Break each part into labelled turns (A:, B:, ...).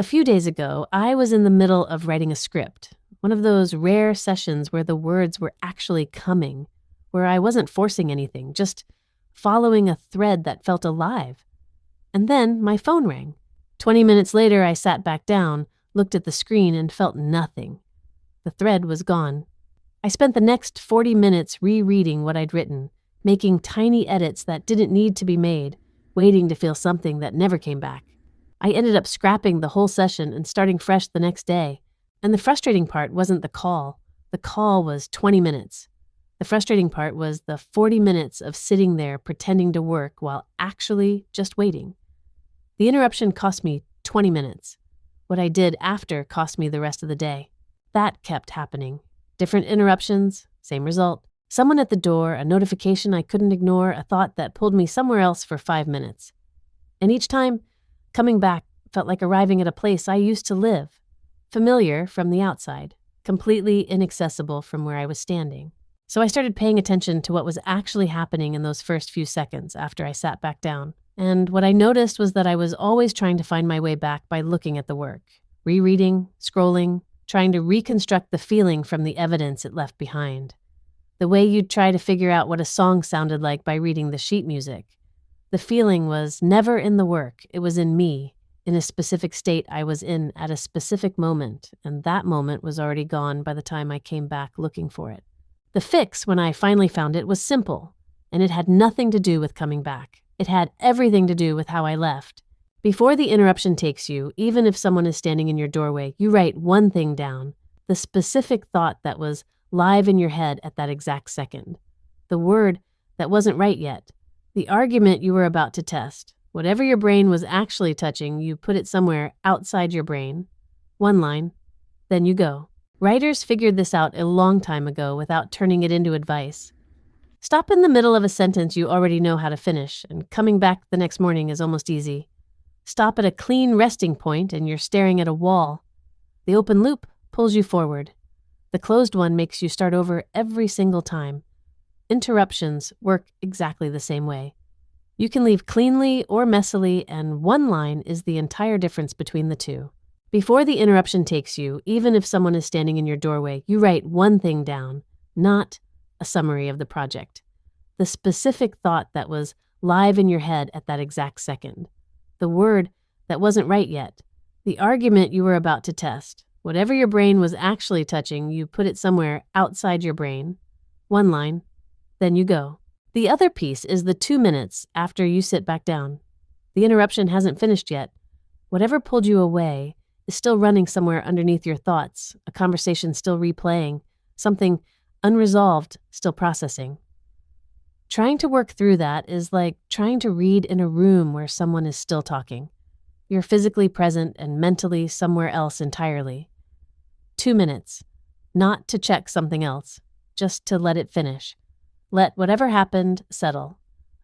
A: A few days ago, I was in the middle of writing a script, one of those rare sessions where the words were actually coming, where I wasn't forcing anything, just following a thread that felt alive. And then my phone rang. 20 minutes later, I sat back down, looked at the screen, and felt nothing. The thread was gone. I spent the next 40 minutes rereading what I'd written, making tiny edits that didn't need to be made, waiting to feel something that never came back. I ended up scrapping the whole session and starting fresh the next day. And the frustrating part wasn't the call. The call was 20 minutes. The frustrating part was the 40 minutes of sitting there pretending to work while actually just waiting. The interruption cost me 20 minutes. What I did after cost me the rest of the day. That kept happening. Different interruptions, same result. Someone at the door, a notification I couldn't ignore, a thought that pulled me somewhere else for 5 minutes. And each time, coming back felt like arriving at a place I used to live, familiar from the outside, completely inaccessible from where I was standing. So I started paying attention to what was actually happening in those first few seconds after I sat back down. And what I noticed was that I was always trying to find my way back by looking at the work, rereading, scrolling, trying to reconstruct the feeling from the evidence it left behind. The way you'd try to figure out what a song sounded like by reading the sheet music. The feeling was never in the work, it was in me, in a specific state I was in at a specific moment, and that moment was already gone by the time I came back looking for it. The fix, when I finally found it, was simple, and it had nothing to do with coming back. It had everything to do with how I left. Before the interruption takes you, even if someone is standing in your doorway, you write one thing down, the specific thought that was live in your head at that exact second, the word that wasn't right yet, the argument you were about to test. Whatever your brain was actually touching, you put it somewhere outside your brain. One line, then you go. Writers figured this out a long time ago without turning it into advice. Stop in the middle of a sentence you already know how to finish, and coming back the next morning is almost easy. Stop at a clean resting point and you're staring at a wall. The open loop pulls you forward. The closed one makes you start over every single time. Interruptions work exactly the same way. You can leave cleanly or messily, and one line is the entire difference between the two. Before the interruption takes you, even if someone is standing in your doorway, you write one thing down, not a summary of the project. The specific thought that was live in your head at that exact second. The word that wasn't right yet. The argument you were about to test. Whatever your brain was actually touching, you put it somewhere outside your brain. One line, then you go. The other piece is the 2 minutes after you sit back down. The interruption hasn't finished yet. Whatever pulled you away is still running somewhere underneath your thoughts, a conversation still replaying, something unresolved still processing. Trying to work through that is like trying to read in a room where someone is still talking. You're physically present and mentally somewhere else entirely. 2 minutes, not to check something else, just to let it finish. Let whatever happened settle.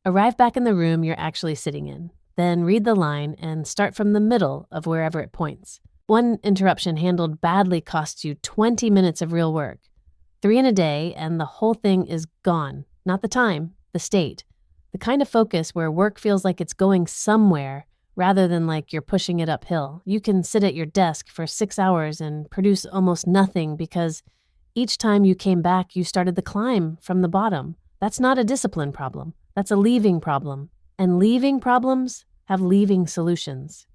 A: Arrive back in the room you're actually sitting in. Then read the line and start from the middle of wherever it points. One interruption handled badly costs you 20 minutes of real work. 3 in a day, and the whole thing is gone. Not the time, the state. The kind of focus where work feels like it's going somewhere rather than like you're pushing it uphill. You can sit at your desk for 6 hours and produce almost nothing because each time you came back, you started the climb from the bottom. That's not a discipline problem. That's a leaving problem. And leaving problems have leaving solutions.